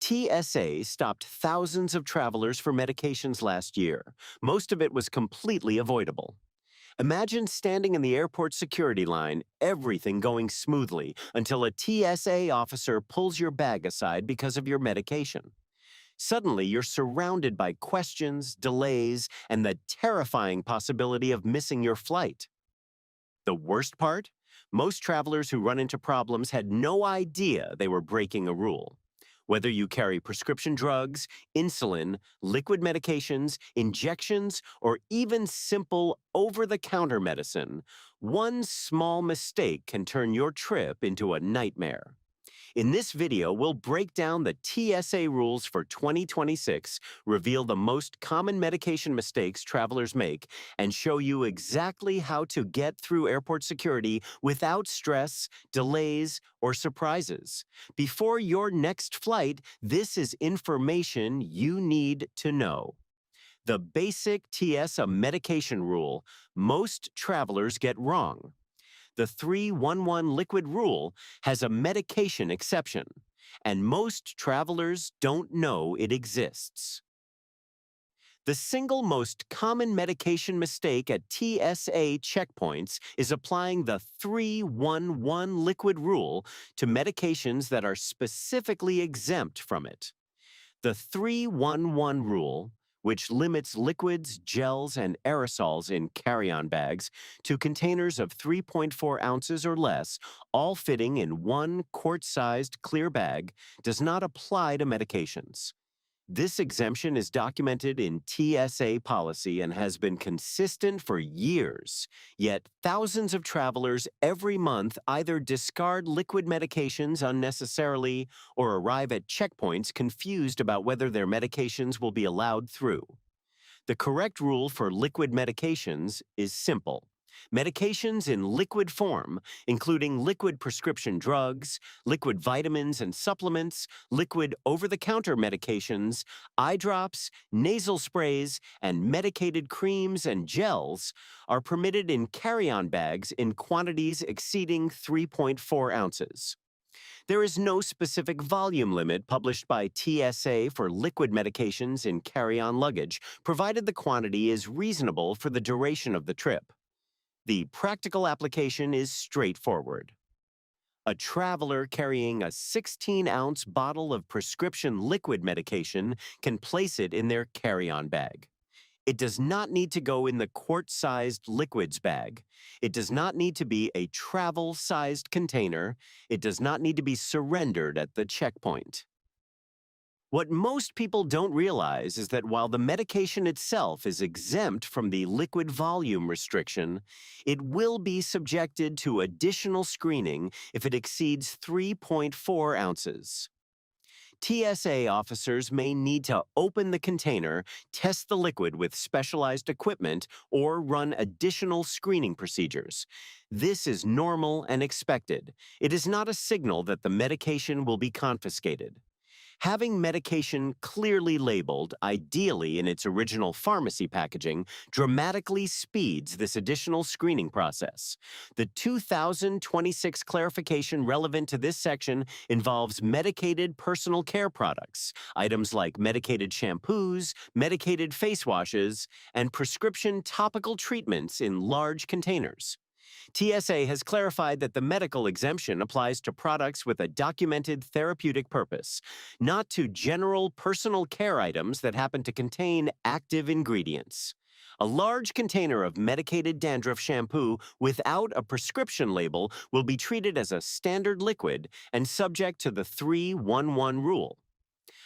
TSA stopped thousands of travelers for medications last year. Most of it was completely avoidable. Imagine standing in the airport security line, everything going smoothly, until a TSA officer pulls your bag aside because of your medication. Suddenly, you're surrounded by questions, delays, and the terrifying possibility of missing your flight. The worst part? Most travelers who run into problems had no idea they were breaking a rule. Whether you carry prescription drugs, insulin, liquid medications, injections, or even simple over-the-counter medicine, one small mistake can turn your trip into a nightmare. In this video, we'll break down the TSA rules for 2026, reveal the most common medication mistakes travelers make, and show you exactly how to get through airport security without stress, delays, or surprises. Before your next flight, this is information you need to know. The basic TSA medication rule most travelers get wrong. The 311 liquid rule has a medication exception, and most travelers don't know it exists. The single most common medication mistake at TSA checkpoints is applying the 311 liquid rule to medications that are specifically exempt from it. The 311 rule, which limits liquids, gels, and aerosols in carry-on bags to containers of 3.4 ounces or less, all fitting in one quart-sized clear bag, does not apply to medications. This exemption is documented in TSA policy and has been consistent for years. Yet thousands of travelers every month either discard liquid medications unnecessarily or arrive at checkpoints confused about whether their medications will be allowed through. The correct rule for liquid medications is simple. Medications in liquid form, including liquid prescription drugs, liquid vitamins and supplements, liquid over-the-counter medications, eye drops, nasal sprays, and medicated creams and gels, are permitted in carry-on bags in quantities exceeding 3.4 ounces. There is no specific volume limit published by TSA for liquid medications in carry-on luggage, provided the quantity is reasonable for the duration of the trip. The practical application is straightforward. A traveler carrying a 16-ounce bottle of prescription liquid medication can place it in their carry-on bag. It does not need to go in the quart-sized liquids bag. It does not need to be a travel-sized container. It does not need to be surrendered at the checkpoint. What most people don't realize is that while the medication itself is exempt from the liquid volume restriction, it will be subjected to additional screening if it exceeds 3.4 ounces. TSA officers may need to open the container, test the liquid with specialized equipment, or run additional screening procedures. This is normal and expected. It is not a signal that the medication will be confiscated. Having medication clearly labeled, ideally in its original pharmacy packaging, dramatically speeds this additional screening process. The 2026 clarification relevant to this section involves medicated personal care products, items like medicated shampoos, medicated face washes, and prescription topical treatments in large containers. TSA has clarified that the medical exemption applies to products with a documented therapeutic purpose, not to general personal care items that happen to contain active ingredients. A large container of medicated dandruff shampoo without a prescription label will be treated as a standard liquid and subject to the 311 rule.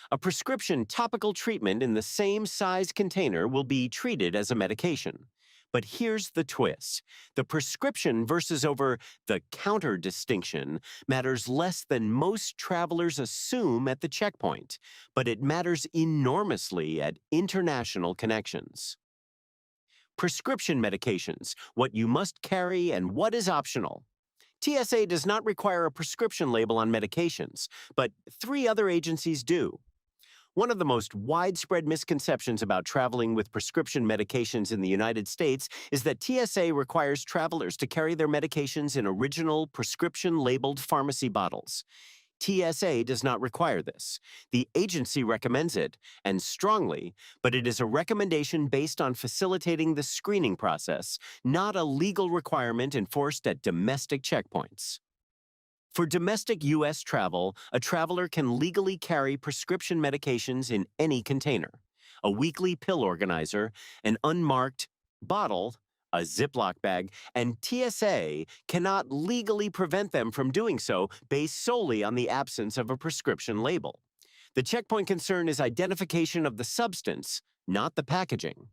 A prescription topical treatment in the same size container will be treated as a medication. But here's the twist. The prescription versus over-the-counter distinction matters less than most travelers assume at the checkpoint, but it matters enormously at international connections. Prescription medications, what you must carry and what is optional. TSA does not require a prescription label on medications, but 3 other agencies do. One of the most widespread misconceptions about traveling with prescription medications in the United States is that TSA requires travelers to carry their medications in original prescription-labeled pharmacy bottles. TSA does not require this. The agency recommends it, and strongly, but it is a recommendation based on facilitating the screening process, not a legal requirement enforced at domestic checkpoints. For domestic U.S. travel, a traveler can legally carry prescription medications in any container: a weekly pill organizer, an unmarked bottle, a Ziploc bag, and TSA cannot legally prevent them from doing so based solely on the absence of a prescription label. The checkpoint concern is identification of the substance, not the packaging.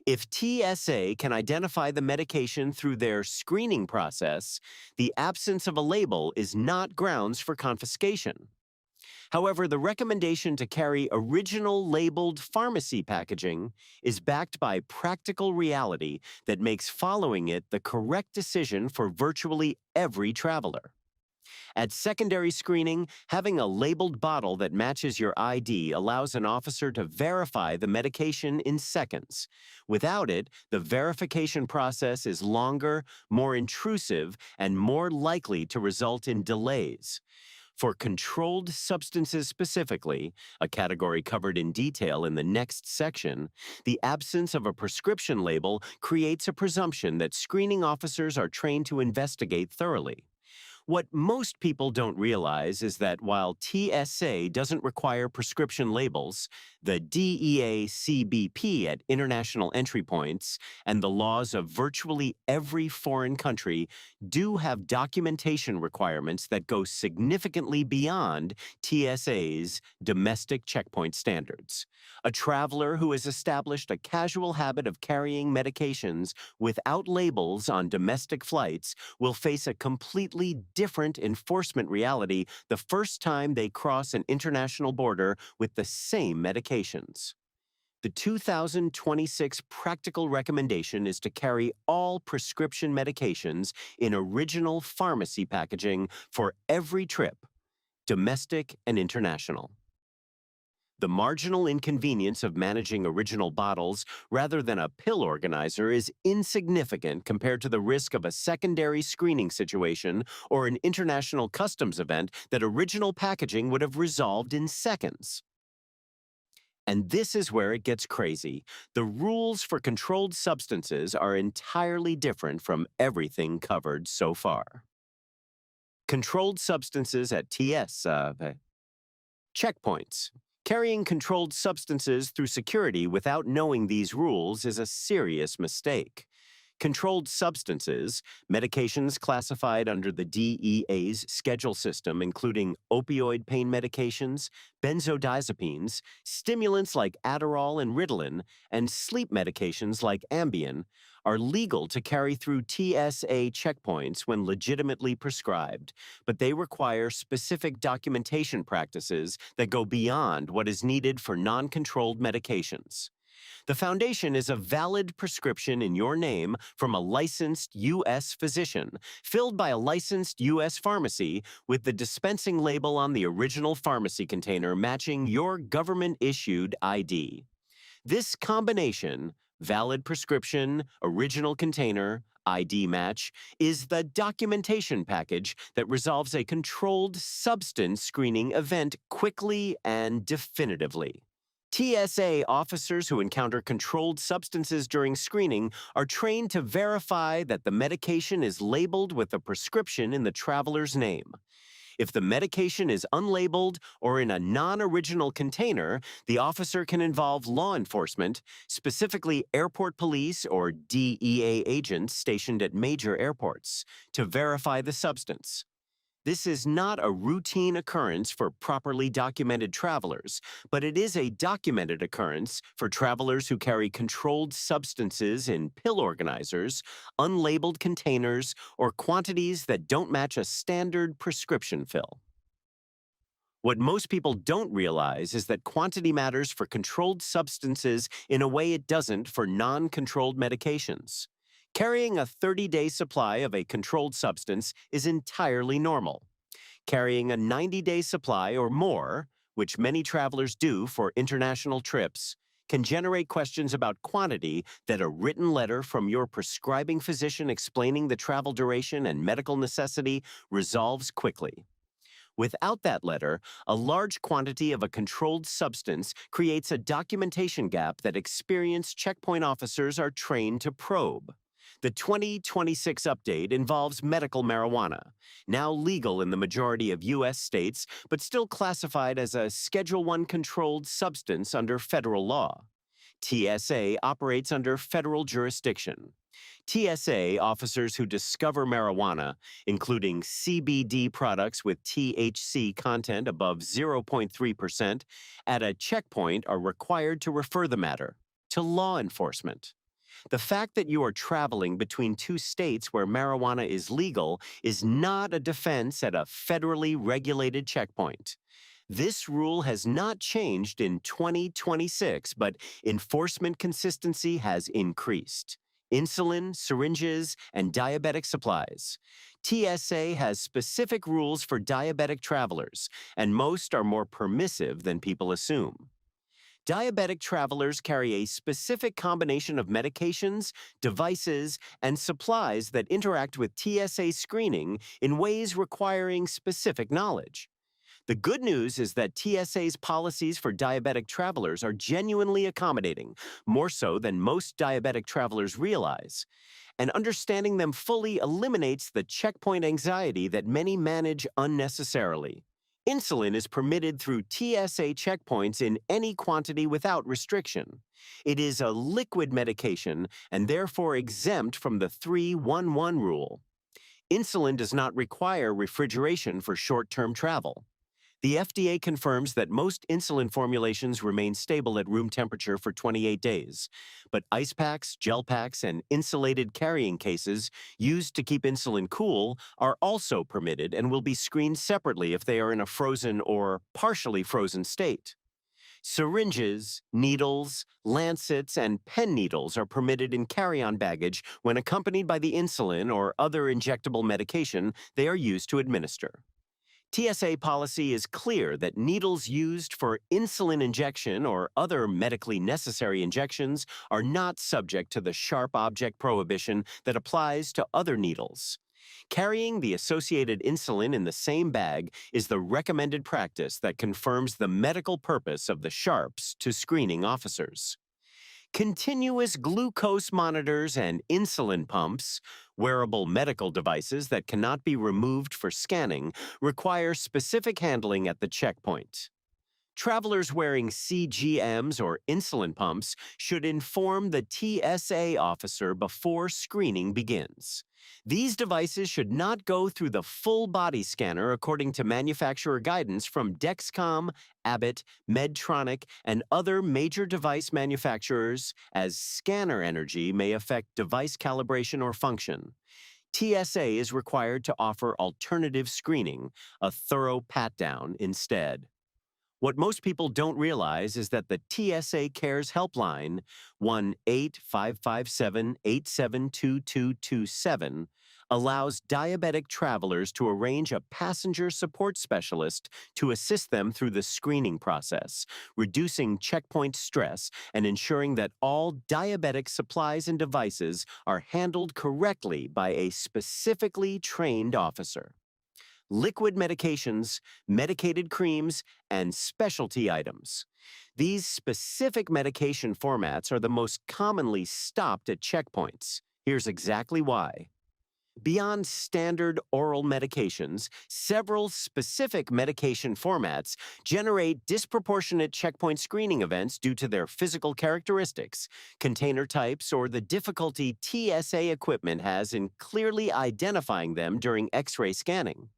If TSA can identify the medication through their screening process, the absence of a label is not grounds for confiscation. However, the recommendation to carry original labeled pharmacy packaging is backed by practical reality that makes following it the correct decision for virtually every traveler. At secondary screening, having a labeled bottle that matches your ID allows an officer to verify the medication in seconds. Without it, the verification process is longer, more intrusive, and more likely to result in delays. For controlled substances specifically, a category covered in detail in the next section, the absence of a prescription label creates a presumption that screening officers are trained to investigate thoroughly. What most people don't realize is that while TSA doesn't require prescription labels, the DEA CBP at international entry points and the laws of virtually every foreign country do have documentation requirements that go significantly beyond TSA's domestic checkpoint standards. A traveler who has established a casual habit of carrying medications without labels on domestic flights will face a completely different enforcement reality the first time they cross an international border with the same medications. The 2026 practical recommendation is to carry all prescription medications in original pharmacy packaging for every trip, domestic and international. The marginal inconvenience of managing original bottles rather than a pill organizer is insignificant compared to the risk of a secondary screening situation or an international customs event that original packaging would have resolved in seconds. And this is where it gets crazy. The rules for controlled substances are entirely different from everything covered so far. Controlled substances at TSA. Checkpoints. Carrying controlled substances through security without knowing these rules is a serious mistake. Controlled substances, medications classified under the DEA's schedule system, including opioid pain medications, benzodiazepines, stimulants like Adderall and Ritalin, and sleep medications like Ambien, are legal to carry through TSA checkpoints when legitimately prescribed, but they require specific documentation practices that go beyond what is needed for non-controlled medications. The foundation is a valid prescription in your name from a licensed U.S. physician, filled by a licensed U.S. pharmacy with the dispensing label on the original pharmacy container matching your government-issued ID. This combination, valid prescription, original container, ID match, is the documentation package that resolves a controlled substance screening event quickly and definitively. TSA officers who encounter controlled substances during screening are trained to verify that the medication is labeled with a prescription in the traveler's name. If the medication is unlabeled or in a non-original container, the officer can involve law enforcement, specifically airport police or DEA agents stationed at major airports, to verify the substance. This is not a routine occurrence for properly documented travelers, but it is a documented occurrence for travelers who carry controlled substances in pill organizers, unlabeled containers, or quantities that don't match a standard prescription fill. What most people don't realize is that quantity matters for controlled substances in a way it doesn't for non-controlled medications. Carrying a 30-day supply of a controlled substance is entirely normal. Carrying a 90-day supply or more, which many travelers do for international trips, can generate questions about quantity that a written letter from your prescribing physician explaining the travel duration and medical necessity resolves quickly. Without that letter, a large quantity of a controlled substance creates a documentation gap that experienced checkpoint officers are trained to probe. The 2026 update involves medical marijuana, now legal in the majority of U.S. states, but still classified as a Schedule 1 controlled substance under federal law. TSA operates under federal jurisdiction. TSA officers who discover marijuana, including CBD products with THC content above 0.3%, at a checkpoint are required to refer the matter to law enforcement. The fact that you are traveling between two states where marijuana is legal is not a defense at a federally regulated checkpoint. This rule has not changed in 2026, but enforcement consistency has increased. Insulin, syringes, and diabetic supplies. TSA has specific rules for diabetic travelers, and most are more permissive than people assume. Diabetic travelers carry a specific combination of medications, devices, and supplies that interact with TSA screening in ways requiring specific knowledge. The good news is that TSA's policies for diabetic travelers are genuinely accommodating, more so than most diabetic travelers realize. And understanding them fully eliminates the checkpoint anxiety that many manage unnecessarily. Insulin is permitted through TSA checkpoints in any quantity without restriction. It is a liquid medication and therefore exempt from the 3-1-1 rule. Insulin does not require refrigeration for short-term travel. The FDA confirms that most insulin formulations remain stable at room temperature for 28 days, but ice packs, gel packs, and insulated carrying cases used to keep insulin cool are also permitted and will be screened separately if they are in a frozen or partially frozen state. Syringes, needles, lancets, and pen needles are permitted in carry-on baggage when accompanied by the insulin or other injectable medication they are used to administer. TSA policy is clear that needles used for insulin injection or other medically necessary injections are not subject to the sharp object prohibition that applies to other needles. Carrying the associated insulin in the same bag is the recommended practice that confirms the medical purpose of the sharps to screening officers. Continuous glucose monitors and insulin pumps, wearable medical devices that cannot be removed for scanning, require specific handling at the checkpoint. Travelers wearing CGMs or insulin pumps should inform the TSA officer before screening begins. These devices should not go through the full body scanner according to manufacturer guidance from Dexcom, Abbott, Medtronic, and other major device manufacturers, as scanner energy may affect device calibration or function. TSA is required to offer alternative screening, a thorough pat-down instead. What most people don't realize is that the TSA Cares helpline, 1-855-787-2227, allows diabetic travelers to arrange a passenger support specialist to assist them through the screening process, reducing checkpoint stress and ensuring that all diabetic supplies and devices are handled correctly by a specifically trained officer. Liquid medications, medicated creams, and specialty items. These specific medication formats are the most commonly stopped at checkpoints. Here's exactly why. Beyond standard oral medications, several specific medication formats generate disproportionate checkpoint screening events due to their physical characteristics, container types, or the difficulty TSA equipment has in clearly identifying them during X-ray scanning.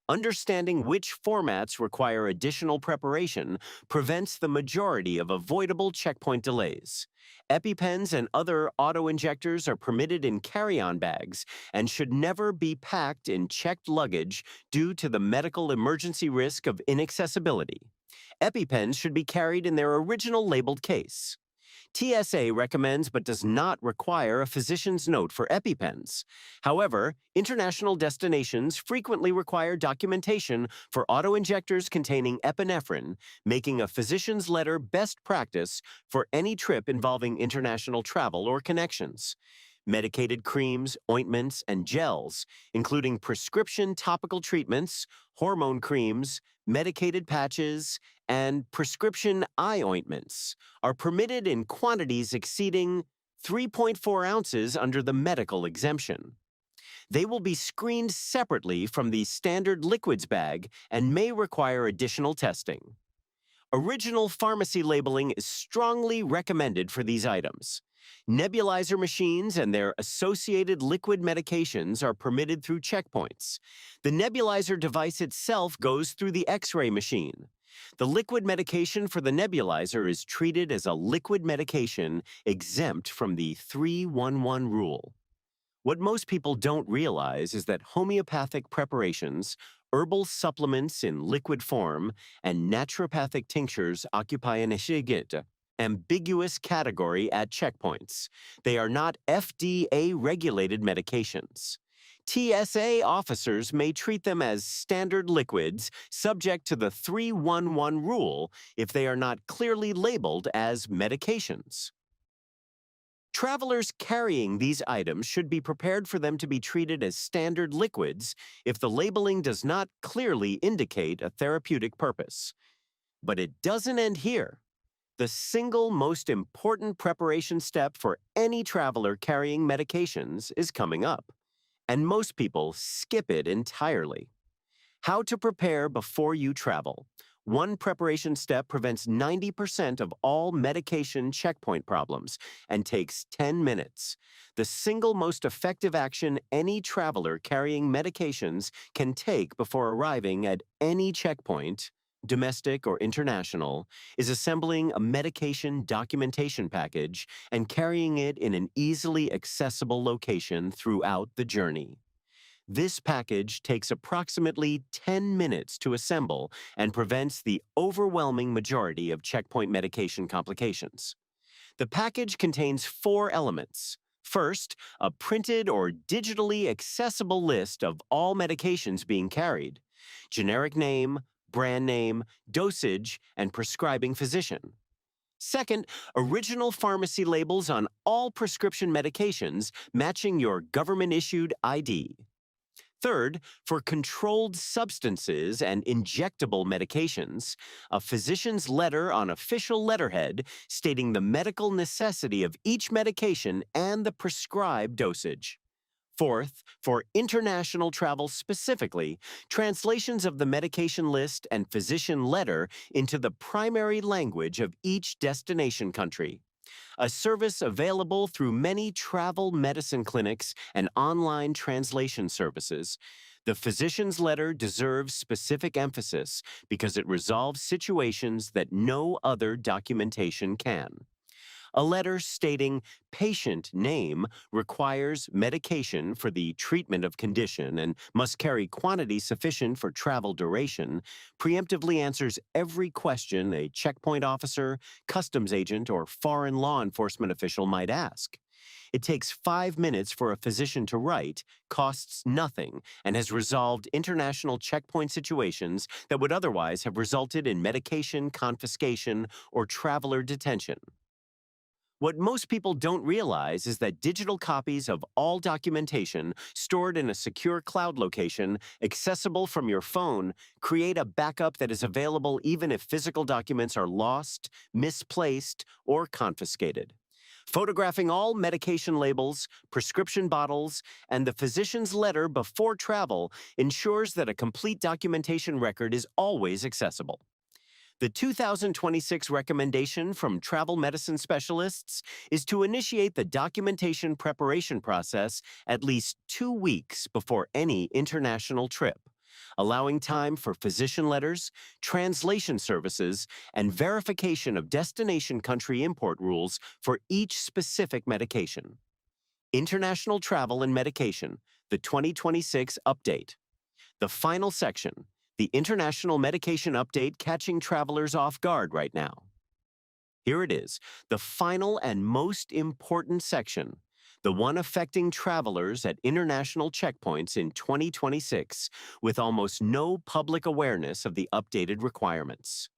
Understanding which formats require additional preparation prevents the majority of avoidable checkpoint delays. EpiPens and other auto-injectors are permitted in carry-on bags and should never be packed in checked luggage due to the medical emergency risk of inaccessibility. EpiPens should be carried in their original labeled case. TSA recommends but does not require a physician's note for EpiPens. However, international destinations frequently require documentation for auto-injectors containing epinephrine, making a physician's letter best practice for any trip involving international travel or connections. medicated creams, ointments, and gels, including prescription topical treatments, hormone creams, medicated patches, and prescription eye ointments, are permitted in quantities exceeding 3.4 ounces under the medical exemption. They will be screened separately from the standard liquids bag and may require additional testing. Original pharmacy labeling is strongly recommended for these items. Nebulizer machines and their associated liquid medications are permitted through checkpoints. The nebulizer device itself goes through the X-ray machine. The liquid medication for the nebulizer is treated as a liquid medication exempt from the 311 rule. What most people don't realize is that homeopathic preparations, herbal supplements in liquid form, and naturopathic tinctures occupy an ambiguous category at checkpoints. They are not FDA-regulated medications. TSA officers may treat them as standard liquids subject to the 311 rule if they are not clearly labeled as medications. Travelers carrying these items should be prepared for them to be treated as standard liquids if the labeling does not clearly indicate a therapeutic purpose. But it doesn't end here. The single most important preparation step for any traveler carrying medications is coming up, and most people skip it entirely. How to prepare before you travel. One preparation step prevents 90% of all medication checkpoint problems and takes 10 minutes. The single most effective action any traveler carrying medications can take before arriving at any checkpoint, domestic or international, is assembling a medication documentation package and carrying it in an easily accessible location throughout the journey. This package takes approximately 10 minutes to assemble and prevents the overwhelming majority of checkpoint medication complications. The package contains 4 elements. First, a printed or digitally accessible list of all medications being carried, generic name, brand name, dosage, and prescribing physician. Second, original pharmacy labels on all prescription medications matching your government-issued ID. Third, for controlled substances and injectable medications, a physician's letter on official letterhead stating the medical necessity of each medication and the prescribed dosage. Fourth, for international travel specifically, translations of the medication list and physician letter into the primary language of each destination country. A service available through many travel medicine clinics and online translation services. The physician's letter deserves specific emphasis because it resolves situations that no other documentation can. A letter stating patient name requires medication for the treatment of condition and must carry quantity sufficient for travel duration, preemptively answers every question a checkpoint officer, customs agent, or foreign law enforcement official might ask. It takes 5 minutes for a physician to write, costs nothing, and has resolved international checkpoint situations that would otherwise have resulted in medication confiscation or traveler detention. What most people don't realize is that digital copies of all documentation stored in a secure cloud location, accessible from your phone, create a backup that is available even if physical documents are lost, misplaced, or confiscated. Photographing all medication labels, prescription bottles, and the physician's letter before travel ensures that a complete documentation record is always accessible. The 2026 recommendation from travel medicine specialists is to initiate the documentation preparation process at least 2 weeks before any international trip, allowing time for physician letters, translation services, and verification of destination country import rules for each specific medication. International Travel and Medication, the 2026 update. The final section. The International Medication Update catching travelers off guard right now. Here it is, the final and most important section, the one affecting travelers at international checkpoints in 2026 with almost no public awareness of the updated requirements.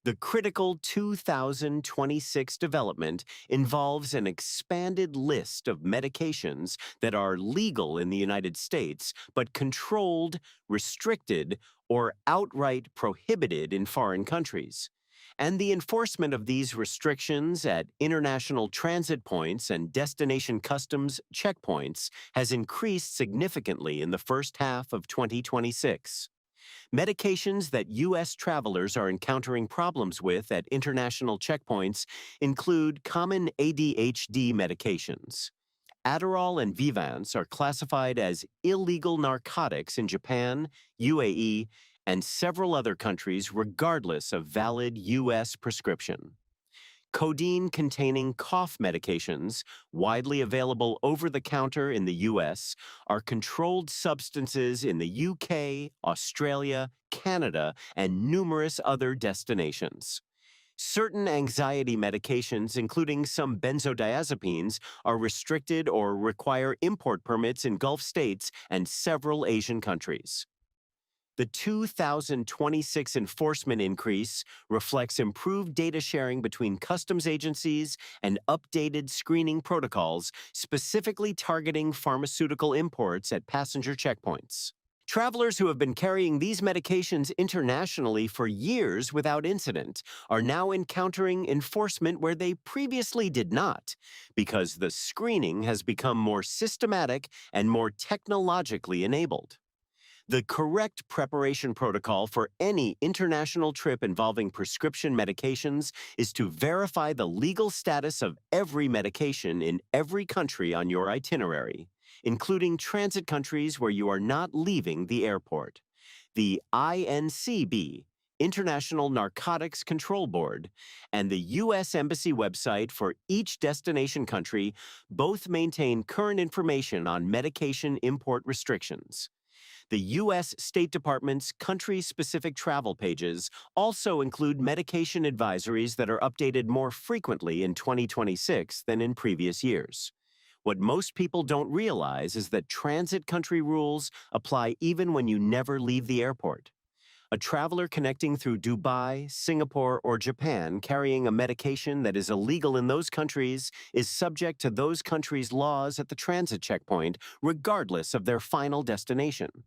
The critical 2026 development involves an expanded list of medications that are legal in the United States but controlled, restricted, or outright prohibited in foreign countries. And the enforcement of these restrictions at international transit points and destination customs checkpoints has increased significantly in the first half of 2026. Medications that U.S. travelers are encountering problems with at international checkpoints include common ADHD medications. Adderall and Vyvanse are classified as illegal narcotics in Japan, UAE, and several other countries regardless of valid U.S. prescription. Codeine-containing cough medications, widely available over the counter in the U.S., are controlled substances in the UK, Australia, Canada, and numerous other destinations. Certain anxiety medications, including some benzodiazepines, are restricted or require import permits in Gulf states and several Asian countries. The 2026 enforcement increase reflects improved data sharing between customs agencies and updated screening protocols specifically targeting pharmaceutical imports at passenger checkpoints. Travelers who have been carrying these medications internationally for years without incident are now encountering enforcement where they previously did not, because the screening has become more systematic and more technologically enabled. The correct preparation protocol for any international trip involving prescription medications is to verify the legal status of every medication in every country on your itinerary, including transit countries where you are not leaving the airport. The INCB, International Narcotics Control Board, and the U.S. Embassy website for each destination country both maintain current information on medication import restrictions. The U.S. State Department's country-specific travel pages also include medication advisories that are updated more frequently in 2026 than in previous years. What most people don't realize is that transit country rules apply even when you never leave the airport. A traveler connecting through Dubai, Singapore, or Japan carrying a medication that is illegal in those countries is subject to those countries' laws at the transit checkpoint, regardless of their final destination.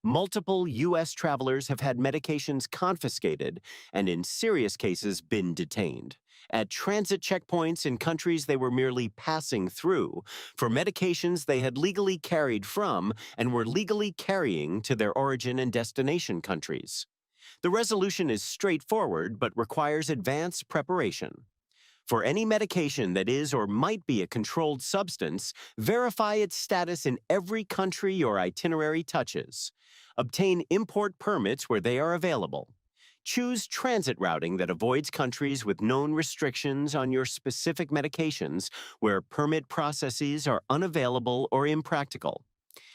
Multiple U.S. travelers have had medications confiscated and, in serious cases, been detained at transit checkpoints in countries they were merely passing through for medications they had legally carried from and were legally carrying to their origin and destination countries. The resolution is straightforward but requires advanced preparation. For any medication that is or might be a controlled substance, verify its status in every country your itinerary touches. Obtain import permits where they are available. Choose transit routing that avoids countries with known restrictions on your specific medications where permit processes are unavailable or impractical.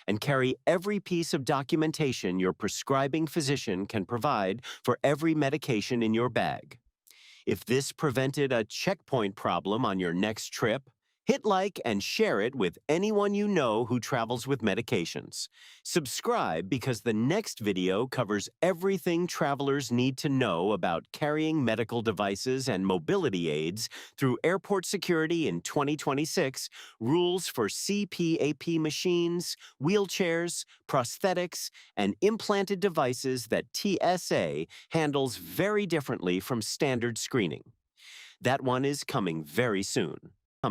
And carry every piece of documentation your prescribing physician can provide for every medication in your bag. If this prevented a checkpoint problem on your next trip, hit like and share it with anyone you know who travels with medications. Subscribe because the next video covers everything travelers need to know about carrying medical devices and mobility aids through airport security in 2026, rules for CPAP machines, wheelchairs, prosthetics, and implanted devices that TSA handles very differently from standard screening. That one is coming very soon.